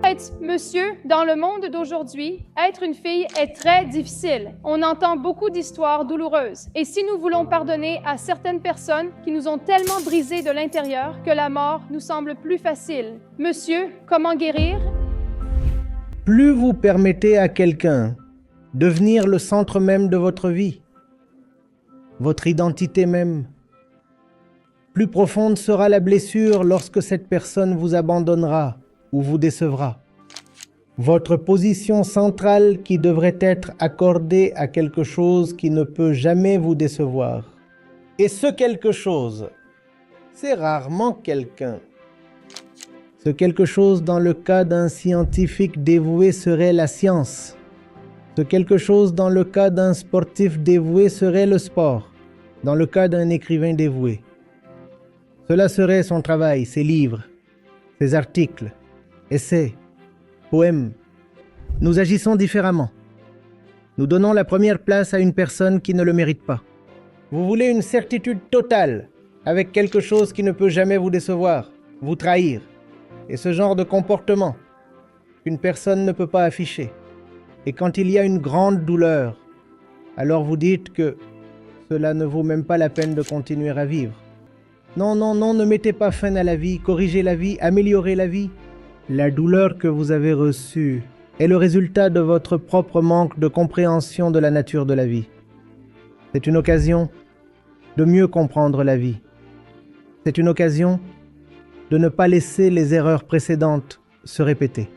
être monsieur dans le monde d'aujourd'hui, être une fille est très difficile. On entend beaucoup d'histoires douloureuses. Et si nous voulons pardonner à certaines personnes qui nous ont tellement brisés de l'intérieur que la mort nous semble plus facile. Monsieur, comment guérir? Plus vous permettez à quelqu'un de devenir le centre même de votre vie, votre identité même, plus profonde sera la blessure lorsque cette personne vous abandonnera ou vous décevra. Votre position centrale qui devrait être accordée à quelque chose qui ne peut jamais vous décevoir. Et ce quelque chose, c'est rarement quelqu'un. Ce quelque chose dans le cas d'un scientifique dévoué serait la science. Ce quelque chose dans le cas d'un sportif dévoué serait le sport, dans le cas d'un écrivain dévoué. Cela serait son travail, ses livres, ses articles, essais, poèmes. Nous agissons différemment. Nous donnons la première place à une personne qui ne le mérite pas. Vous voulez une certitude totale avec quelque chose qui ne peut jamais vous décevoir, vous trahir. Et ce genre de comportement qu'une personne ne peut pas afficher. Et quand il y a une grande douleur, alors vous dites que cela ne vaut même pas la peine de continuer à vivre. Non, non, non, ne mettez pas fin à la vie, corrigez la vie, améliorez la vie. La douleur que vous avez reçue est le résultat de votre propre manque de compréhension de la nature de la vie. C'est une occasion de mieux comprendre la vie. C'est une occasion de ne pas laisser les erreurs précédentes se répéter.